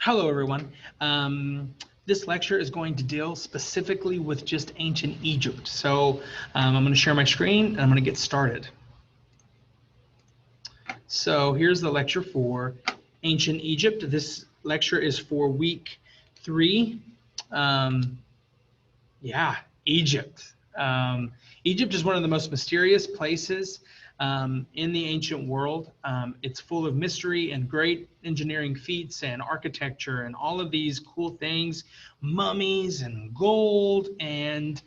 Hello, everyone. This lecture is going to deal specifically with just ancient Egypt. So I'm going to share my screen and I'm going to get started. So here's the lecture for ancient Egypt. This lecture is for week 3. Um, yeah, Egypt. Egypt is one of the most mysterious places in the ancient world. It's full of mystery and great engineering feats and architecture and all of these cool things, mummies and gold, and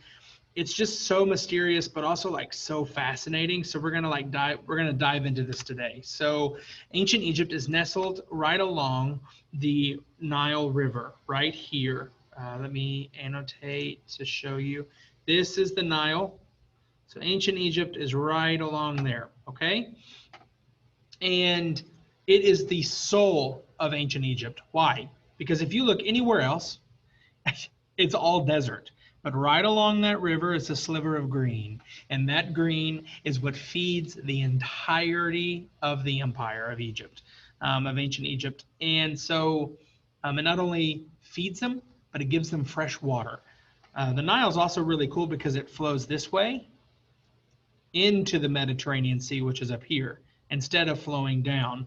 it's just so mysterious, but also like so fascinating. So we're gonna dive into this today. So ancient Egypt is nestled right along the Nile River, right here. Let me annotate to show you. This is the Nile. So ancient Egypt is right along there, okay? And it is the soul of ancient Egypt. Why? Because if you look anywhere else, it's all desert. But right along that river is a sliver of green. And that green is what feeds the entirety of the empire of Egypt, of ancient Egypt. And so it not only feeds them, but it gives them fresh water. The Nile is also really cool because it flows this way into the Mediterranean Sea, which is up here, instead of flowing down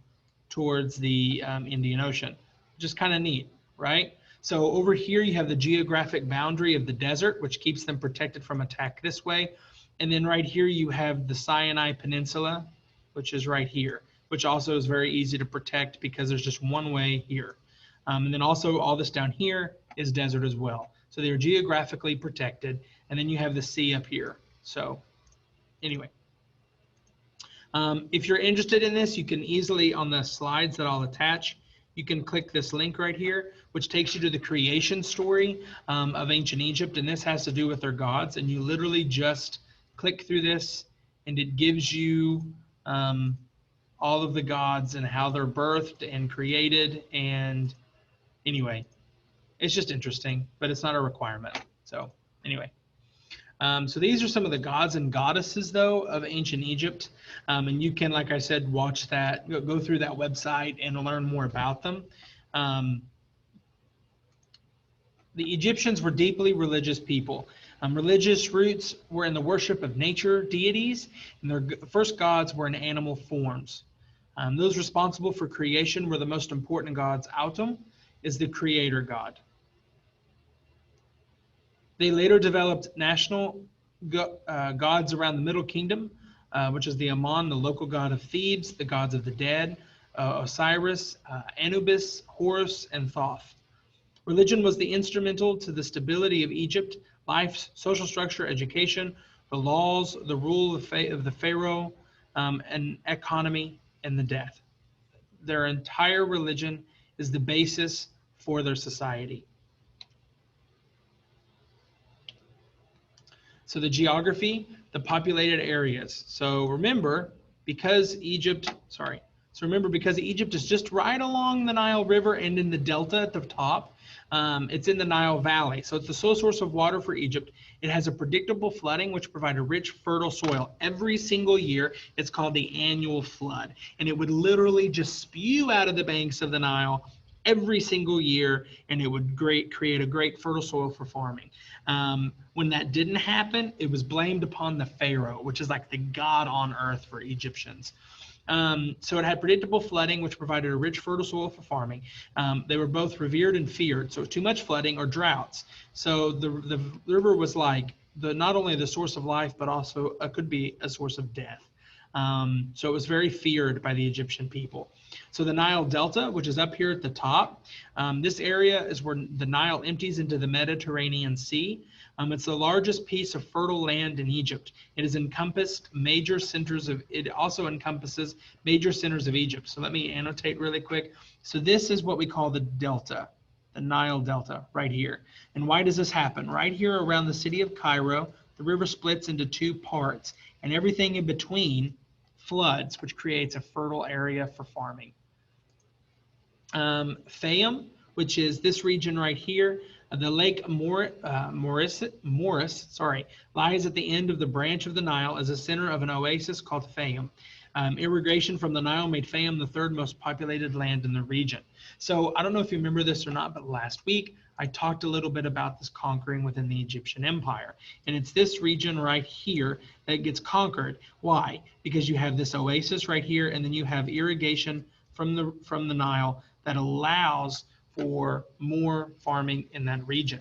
towards the Indian Ocean. Just kind of neat, right? So over here you have the geographic boundary of the desert, which keeps them protected from attack this way. And then right here you have the Sinai Peninsula, which is right here, which also is very easy to protect because there's just one way here. And then also all this down here is desert as well. So they're geographically protected. And then you have the sea up here. So anyway, if you're interested in this, you can easily, on the slides that I'll attach, you can click this link right here, which takes you to the creation story of ancient Egypt. And this has to do with their gods. And you literally just click through this and it gives you all of the gods and how they're birthed and created. And anyway, it's just interesting, but it's not a requirement. So anyway. So these are some of the gods and goddesses, though, of ancient Egypt. And you can, like I said, watch that, go through that website and learn more about them. The Egyptians were deeply religious people. Religious roots were in the worship of nature deities, and their first gods were in animal forms. Those responsible for creation were the most important gods. Autumn is the creator god. They later developed national gods around the Middle Kingdom, which is the Amun, the local god of Thebes, the gods of the dead, Osiris, Anubis, Horus, and Thoth. Religion was the instrumental to the stability of Egypt, life, social structure, education, the laws, the rule of the pharaoh, and economy, and the death. Their entire religion is the basis for their society. So the geography, the populated areas. So remember, because Egypt is just right along the Nile River and in the delta at the top, it's in the Nile Valley. So it's the sole source of water for Egypt. It has a predictable flooding, which provides a rich, fertile soil. Every single year, it's called the annual flood. And it would literally just spew out of the banks of the Nile every single year, and it would create a great fertile soil for farming. When that didn't happen, it was blamed upon the pharaoh, which is like the god on earth for Egyptians. So it had predictable flooding, which provided a rich, fertile soil for farming. They were both revered and feared, so too much flooding or droughts. So the river was like not only the source of life, but also could be a source of death. So it was very feared by the Egyptian people. So the Nile Delta, which is up here at the top, this area is where the Nile empties into the Mediterranean Sea. It's the largest piece of fertile land in Egypt. It also encompasses major centers of Egypt. So let me annotate really quick. So this is what we call the Delta, the Nile Delta right here. And why does this happen? Right here around the city of Cairo, the river splits into two parts, and everything in between floods, which creates a fertile area for farming. Fayum, which is this region right here, the Lake Morris, lies at the end of the branch of the Nile as a center of an oasis called Fayum. Irrigation from the Nile made Fayum the third most populated land in the region. So I don't know if you remember this or not, but last week I talked a little bit about this conquering within the Egyptian Empire. And it's this region right here that gets conquered. Why? Because you have this oasis right here, and then you have irrigation from the Nile that allows for more farming in that region.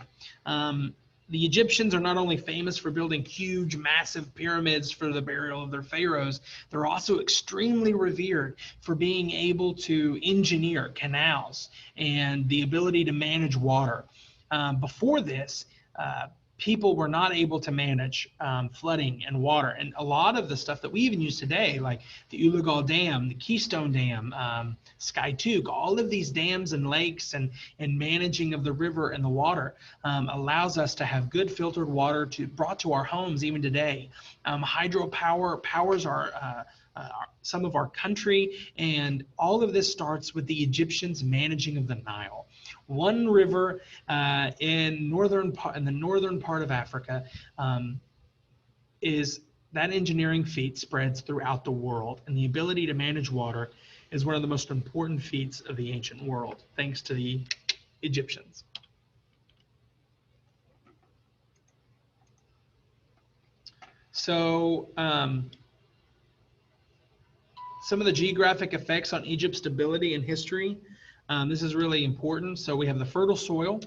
The Egyptians are not only famous for building huge, massive pyramids for the burial of their pharaohs, they're also extremely revered for being able to engineer canals and the ability to manage water. Before this, people were not able to manage flooding and water. And a lot of the stuff that we even use today, like the Ulugal Dam, the Keystone Dam, Skytug, all of these dams and lakes and managing of the river and the water allows us to have good filtered water brought to our homes even today. Hydropower powers some of our country, and all of this starts with the Egyptians managing of the Nile. One river in the northern part of Africa is that engineering feat spreads throughout the world, and the ability to manage water is one of the most important feats of the ancient world, thanks to the Egyptians. So some of the geographic effects on Egypt's stability and history. This is really important. So we have the fertile soil,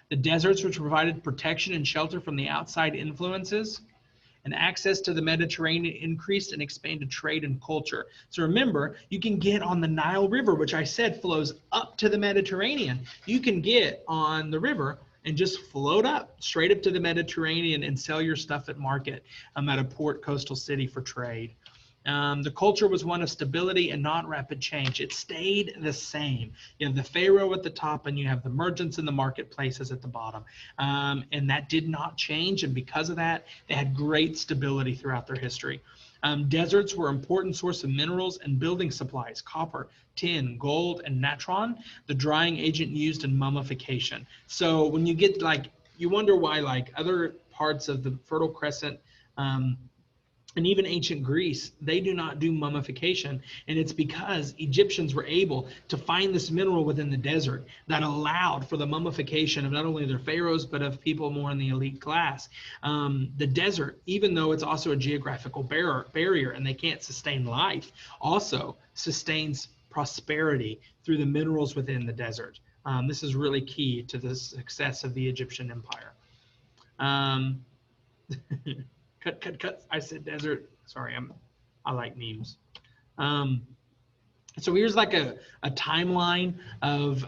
the deserts, which provided protection and shelter from the outside influences, and access to the Mediterranean increased and expanded trade and culture. So remember, you can get on the Nile River, which I said flows up to the Mediterranean. You can get on the river and just float up straight up to the Mediterranean and sell your stuff at market at a port coastal city for trade. The culture was one of stability and not rapid change. It stayed the same. You have the pharaoh at the top, and you have the merchants in the marketplaces at the bottom. And that did not change. And because of that, they had great stability throughout their history. Deserts were an important source of minerals and building supplies: copper, tin, gold, and natron, the drying agent used in mummification. So when you get you wonder why other parts of the Fertile Crescent, and even ancient Greece, they do not do mummification. And it's because Egyptians were able to find this mineral within the desert that allowed for the mummification of not only their pharaohs, but of people more in the elite class. The desert, even though it's also a geographical barrier and they can't sustain life, also sustains prosperity through the minerals within the desert. This is really key to the success of the Egyptian Empire. Cut. I said desert. Sorry, I like memes. So here's a timeline of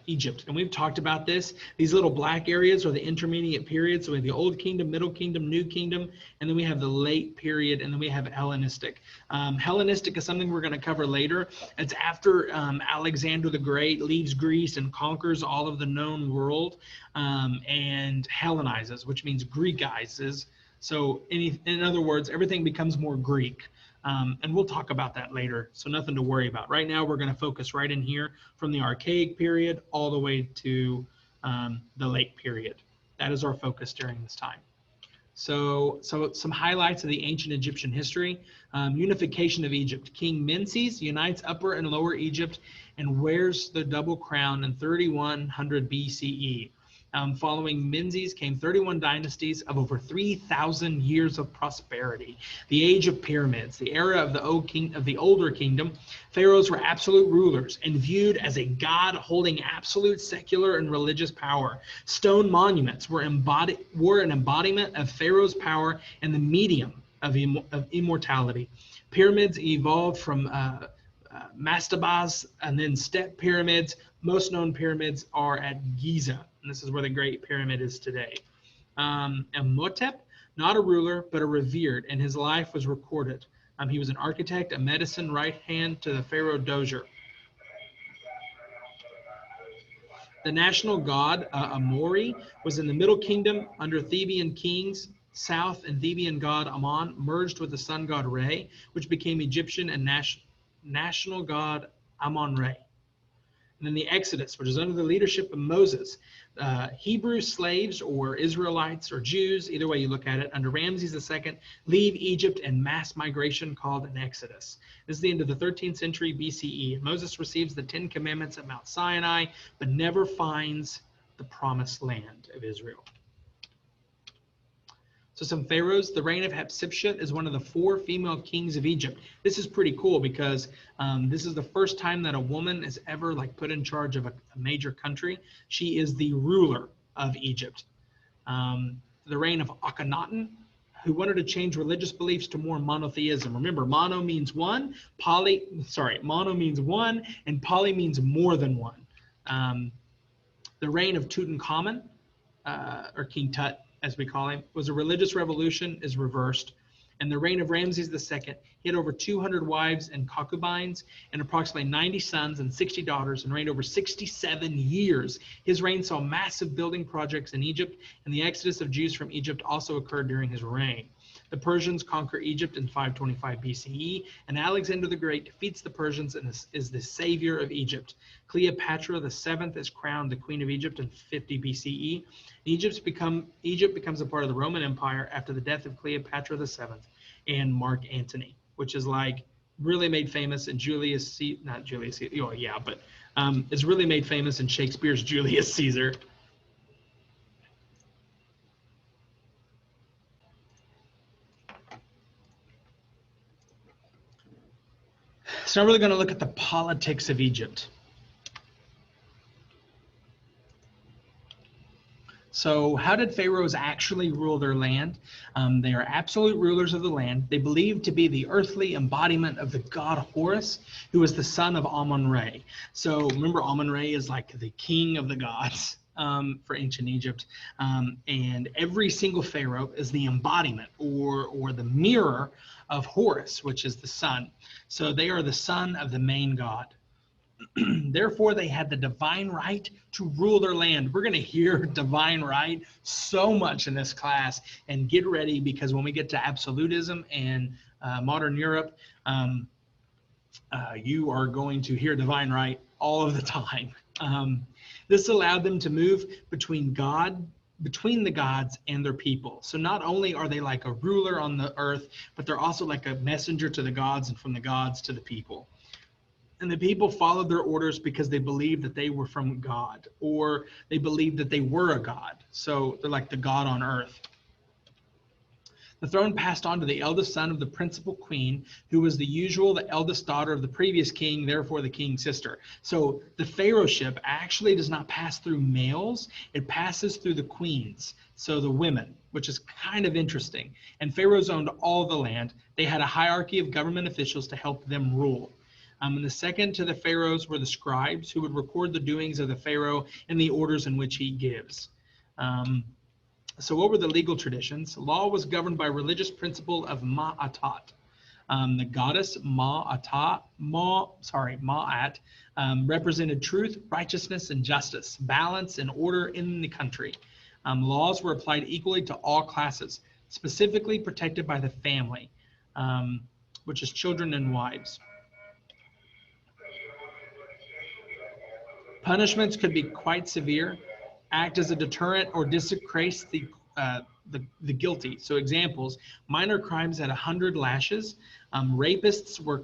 Egypt. And we've talked about this. These little black areas are the intermediate periods. So we have the Old Kingdom, Middle Kingdom, New Kingdom, and then we have the late period, and then we have Hellenistic. Hellenistic is something we're going to cover later. It's after Alexander the Great leaves Greece and conquers all of the known world and Hellenizes, which means Greekizes. So in other words, everything becomes more Greek. And we'll talk about that later, so nothing to worry about. Right now, we're going to focus right in here from the Archaic period all the way to the late period. That is our focus during this time. So some highlights of the ancient Egyptian history. Unification of Egypt. King Menses unites Upper and Lower Egypt and wears the double crown in 3100 BCE. Following Menses came 31 dynasties of over 3,000 years of prosperity. The age of pyramids, the era of the older kingdom, pharaohs were absolute rulers and viewed as a god holding absolute secular and religious power. Stone monuments were an embodiment of pharaoh's power and the medium of immortality. Pyramids evolved from mastabas and then step pyramids. Most known pyramids are at Giza, and this is where the Great Pyramid is today. Imhotep, not a ruler, but a revered, and his life was recorded. He was an architect, a medicine right hand to the pharaoh Dozier. The national god, Amori, was in the Middle Kingdom under Theban kings. South and Theban god Amon merged with the sun god Re, which became Egyptian and national god Amon-Re. And then the Exodus, which is under the leadership of Moses. Hebrew slaves or Israelites or Jews, either way you look at it, under Ramses II, leave Egypt in mass migration called an Exodus. This is the end of the 13th century BCE. Moses receives the 10 Commandments at Mount Sinai, but never finds the promised land of Israel. So some pharaohs. The reign of Hatshepsut is one of the 4 female kings of Egypt. This is pretty cool because this is the first time that a woman is ever put in charge of a major country. She is the ruler of Egypt. The reign of Akhenaten, who wanted to change religious beliefs to more monotheism. Remember, mono means one, mono means one, and poly means more than one. The reign of Tutankhamun, or King Tut, as we call him, was a religious revolution, is reversed. And the reign of Ramses II, he had over 200 wives and concubines and approximately 90 sons and 60 daughters, and reigned over 67 years. His reign saw massive building projects in Egypt, and the exodus of Jews from Egypt also occurred during his reign. The Persians conquer Egypt in 525 BCE, and Alexander the Great defeats the Persians and is the savior of Egypt. Cleopatra VII is crowned the Queen of Egypt in 50 BCE. Egypt becomes a part of the Roman Empire after the death of Cleopatra VII and Mark Antony, which is really made famous in it's really made famous in Shakespeare's Julius Caesar. So now we're really going to look at the politics of Egypt. So how did pharaohs actually rule their land? They are absolute rulers of the land. They believed to be the earthly embodiment of the god Horus, who was the son of Amun-Re. So remember, Amun-Re is the king of the gods for ancient Egypt. And every single pharaoh is the embodiment or the mirror of Horus, which is the sun. So they are the son of the main god. Therefore, they had the divine right to rule their land. We're going to hear divine right so much in this class, and get ready, because when we get to absolutism and modern Europe, you are going to hear divine right all of the time. This allowed them to move between the gods and their people. So not only are they like a ruler on the earth, but they're also like a messenger to the gods and from the gods to the people. And the people followed their orders because they believed that they were from God, or they believed that they were a god. So they're like the god on earth. The throne passed on to the eldest son of the principal queen, who was the eldest daughter of the previous king, therefore the king's sister. So the pharaohship actually does not pass through males, it passes through the queens, so the women, which is kind of interesting. And pharaohs owned all the land. They had a hierarchy of government officials to help them rule. And the second to the pharaohs were the scribes, who would record the doings of the pharaoh and the orders in which he gives. So what were the legal traditions? Law was governed by religious principle of Ma'at. The goddess Ma'at represented truth, righteousness, and justice, balance and order in the country. Laws were applied equally to all classes, specifically protected by the family, which is children and wives. Punishments could be quite severe, act as a deterrent, or disgrace the guilty. So examples: minor crimes had 100 lashes, rapists were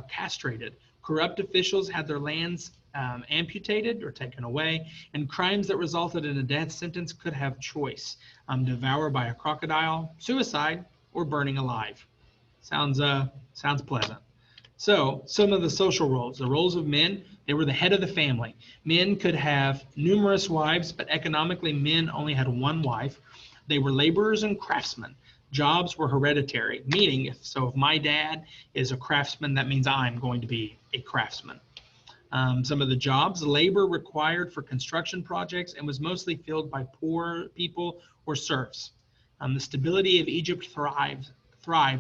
castrated, corrupt officials had their lands amputated or taken away, and crimes that resulted in a death sentence could have choice: devoured by a crocodile, suicide, or burning alive. Sounds pleasant. So some of the social roles: the roles of men, they were the head of the family. Men could have numerous wives, but economically men only had one wife. They were laborers and craftsmen. Jobs were hereditary, meaning if my dad is a craftsman, that means I'm going to be a craftsman. Some of the jobs: labor required for construction projects and was mostly filled by poor people or serfs. The stability of Egypt thrived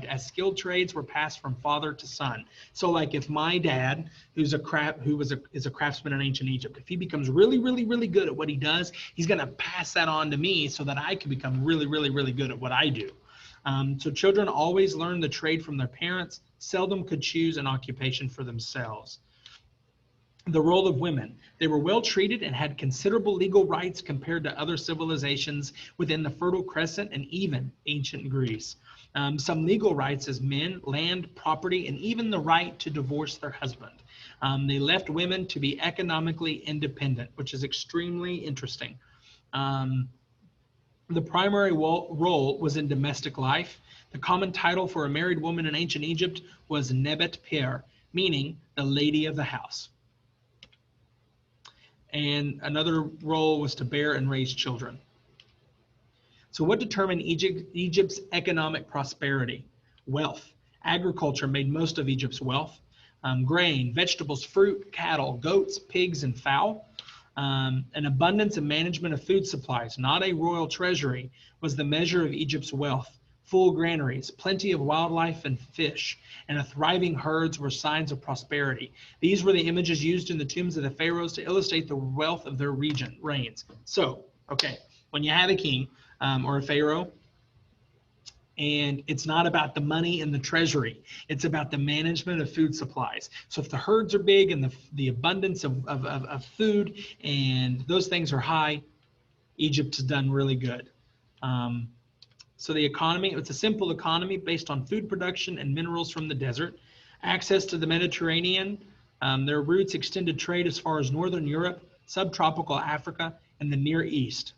as skilled trades were passed from father to son. So like if my dad, is a craftsman in ancient Egypt, if he becomes really, really, really good at what he does, he's going to pass that on to me so that I can become really, really, really good at what I do. So children always learned the trade from their parents, seldom could choose an occupation for themselves. The role of women. They were well treated and had considerable legal rights compared to other civilizations within the Fertile Crescent and even ancient Greece. Some legal rights as men, land, property, and even the right to divorce their husband. They left women to be economically independent, which is extremely interesting. Um, the primary role was in domestic life. The common title for a married woman in ancient Egypt was Nebet Per, meaning the lady of the house. And another role was to bear and raise children. So what determined Egypt's economic prosperity? Wealth. Agriculture made most of Egypt's wealth. Grain, vegetables, fruit, cattle, goats, pigs, and fowl. An abundance and management of food supplies, not a royal treasury, was the measure of Egypt's wealth. Full granaries, plenty of wildlife and fish, and a thriving herds were signs of prosperity. These were the images used in the tombs of the pharaohs to illustrate the wealth of their reigns. So, okay, when you have a king or a pharaoh, and it's not about the money in the treasury, it's about the management of food supplies. So if the herds are big and the abundance of food and those things are high, Egypt has done really good. So the economy, it's a simple economy based on food production and minerals from the desert. Access to the Mediterranean, their routes extended trade as far as northern Europe, subtropical Africa, and the Near East.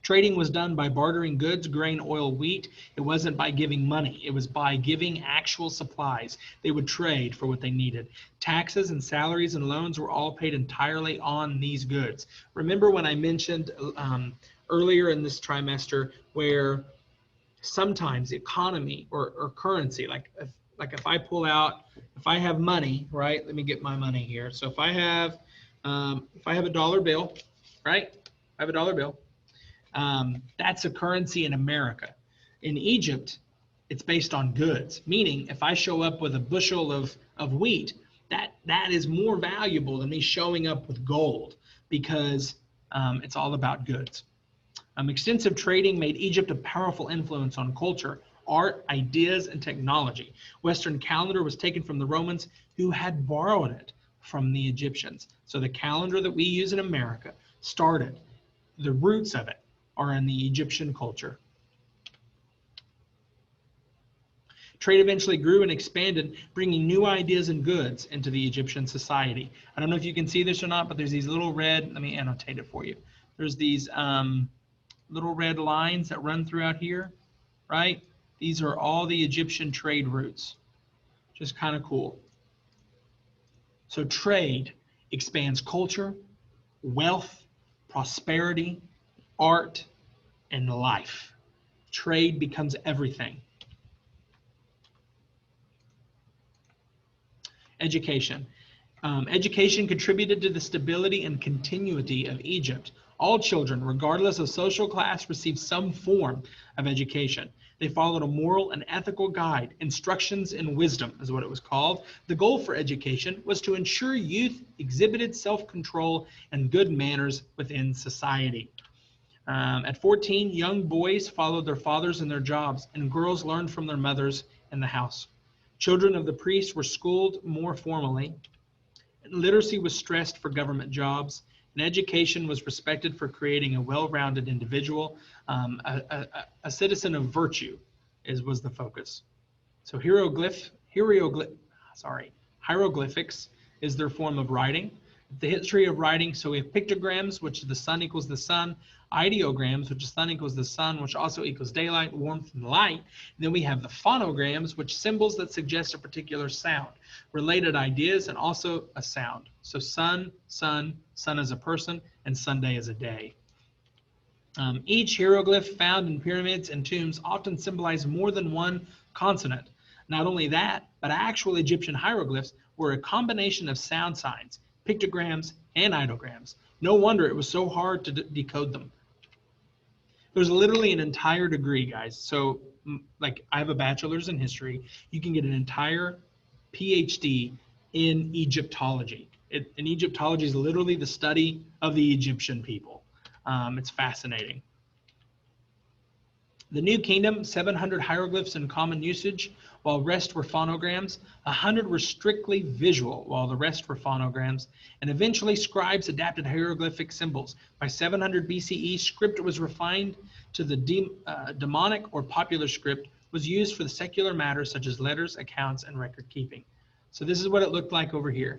Trading was done by bartering goods, grain, oil, wheat. It wasn't by giving money. It was by giving actual supplies. They would trade for what they needed. Taxes and salaries and loans were all paid entirely on these goods. Remember when I mentioned earlier in this trimester where sometimes the economy or currency, like if I pull out, if I have money, right? Let me get my money here. So if I have a dollar bill, right? I have a dollar bill. That's a currency in America. In Egypt, it's based on goods, meaning if I show up with a bushel of wheat, that is more valuable than me showing up with gold because it's all about goods. Extensive trading made Egypt a powerful influence on culture, art, ideas, and technology. Western calendar was taken from the Romans who had borrowed it from the Egyptians. So the calendar that we use in America started, the roots of it are in the Egyptian culture. Trade eventually grew and expanded, bringing new ideas and goods into the Egyptian society. I don't know if you can see this or not, but there's these little red, let me annotate it for you. There's these little red lines that run throughout here, right? These are all the Egyptian trade routes. Just kind of cool. So trade expands culture, wealth, prosperity, art, and life. Trade becomes everything. Education. Education contributed to the stability and continuity of Egypt. All children, regardless of social class, received some form of education. They followed a moral and ethical guide. Instructions in wisdom is what it was called. The goal for education was to ensure youth exhibited self-control and good manners within society. At 14, young boys followed their fathers in their jobs, and girls learned from their mothers in the house. Children of the priests were schooled more formally. Literacy was stressed for government jobs, and education was respected for creating a well-rounded individual. A citizen of virtue was the focus. So hieroglyphics is their form of writing. The history of writing, so we have pictograms, which the sun equals the sun, ideograms, which is sun equals the sun, which also equals daylight, warmth, and light. And then we have the phonograms, which symbols that suggest a particular sound, related ideas, and also a sound. So sun, sun, sun as a person, and Sunday as a day. Each hieroglyph found in pyramids and tombs often symbolized more than one consonant. Not only that, but actual Egyptian hieroglyphs were a combination of sound signs, pictograms, and ideograms. No wonder it was so hard to decode them. There's literally an entire degree, guys. So like I have a bachelor's in history. You can get an entire PhD in Egyptology. And Egyptology is literally the study of the Egyptian people. It's fascinating. The New Kingdom, 700 hieroglyphs in common usage, while rest were phonograms. 100 were strictly visual, while the rest were phonograms. And eventually, scribes adapted hieroglyphic symbols. By 700 BCE, script was refined to the demonic or popular script, was used for the secular matters such as letters, accounts, and record keeping. So this is what it looked like over here.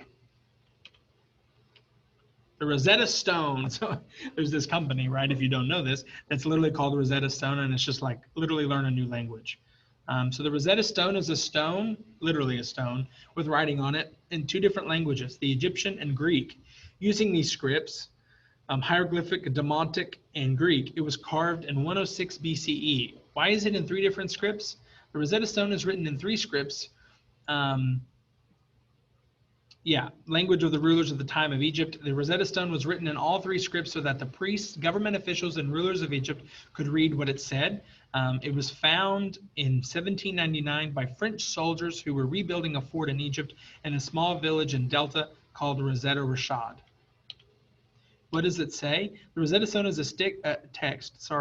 The Rosetta Stone. So there's this company, right? If you don't know this, that's literally called the Rosetta Stone, and it's just like literally learn a new language. So the Rosetta Stone is a stone, literally a stone, with writing on it in 2 different languages, the Egyptian and Greek. Using these scripts, hieroglyphic, Demotic, and Greek, it was carved in 106 BCE. Why is it in 3 different scripts? The Rosetta Stone is written in 3 scripts. Language of the rulers of the time of Egypt. The Rosetta Stone was written in all 3 scripts so that the priests, government officials, and rulers of Egypt could read what it said. It was found in 1799 by French soldiers who were rebuilding a fort in Egypt in a small village in Delta called Rosetta Rashad. What does it say? The Rosetta Stone is a text,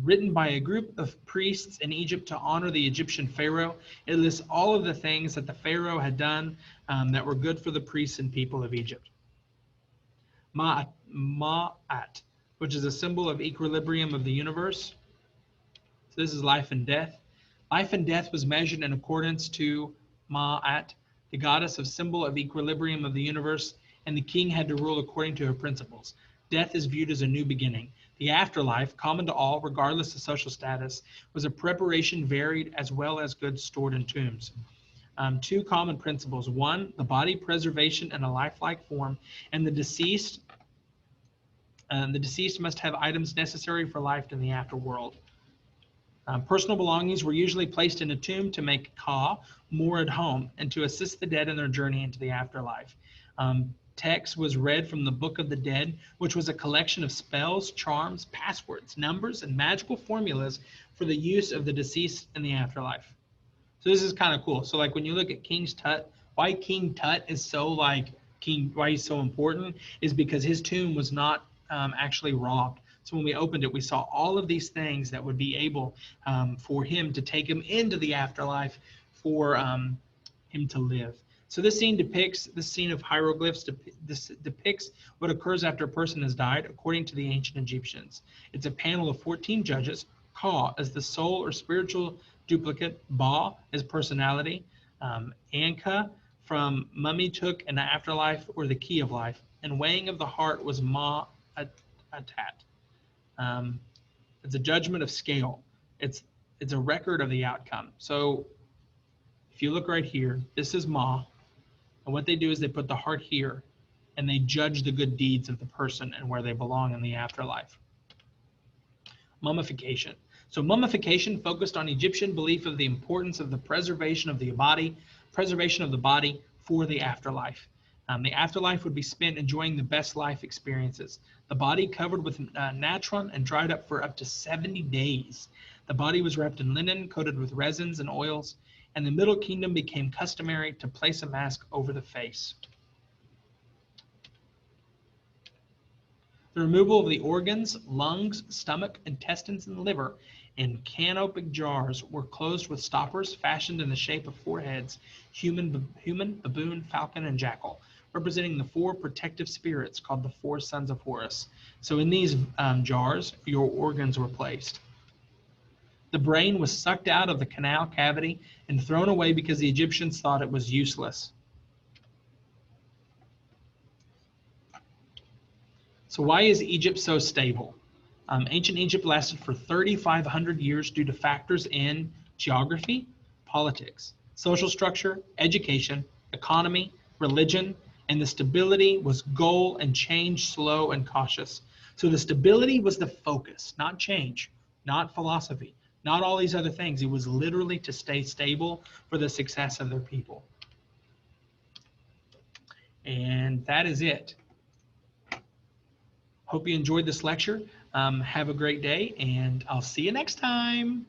written by a group of priests in Egypt to honor the Egyptian pharaoh. It lists all of the things that the pharaoh had done that were good for the priests and people of Egypt. Ma'at, which is a symbol of equilibrium of the universe. So this is life and death. Life and death was measured in accordance to Ma'at, the goddess of symbol of equilibrium of the universe, and the king had to rule according to her principles. Death is viewed as a new beginning. The afterlife, common to all, regardless of social status, was a preparation varied as well as goods stored in tombs. 2 common principles. 1, the body preservation in a lifelike form, and the deceased must have items necessary for life in the afterworld. Personal belongings were usually placed in a tomb to make ka, more at home, and to assist the dead in their journey into the afterlife. Text was read from the Book of the Dead, which was a collection of spells, charms, passwords, numbers, and magical formulas for the use of the deceased in the afterlife. So this is kind of cool. So like when you look at King Tut, why King Tut is so why he's so important is because his tomb was not actually robbed. So when we opened it, we saw all of these things that would be able for him to take him into the afterlife for him to live. So this scene of hieroglyphs depicts what occurs after a person has died according to the ancient Egyptians. It's a panel of 14 judges, Ka as the soul or spiritual duplicate, Ba as personality, Anka from mummy took in the afterlife or the key of life, and weighing of the heart was Ma Atat. It's a judgment of scale. It's a record of the outcome. So if you look right here, this is Ma. And what they do is they put the heart here and they judge the good deeds of the person and where they belong in the afterlife. Mummification. So mummification focused on Egyptian belief of the importance of the preservation of the body for the afterlife. The afterlife would be spent enjoying the best life experiences. The body covered with natron and dried up for up to 70 days. The body was wrapped in linen, coated with resins and oils, and the Middle Kingdom became customary to place a mask over the face. The removal of the organs, lungs, stomach, intestines, and liver in canopic jars were closed with stoppers fashioned in the shape of 4 heads, human, baboon, falcon, and jackal, representing the 4 protective spirits called the 4 sons of Horus. So in these jars, your organs were placed. The brain was sucked out of the canal cavity and thrown away because the Egyptians thought it was useless. So why is Egypt so stable? Ancient Egypt lasted for 3,500 years due to factors in geography, politics, social structure, education, economy, religion, and the stability was goal and change slow and cautious. So the stability was the focus, not change, not philosophy, not all these other things. It was literally to stay stable for the success of their people. And that is it. Hope you enjoyed this lecture. Have a great day, and I'll see you next time.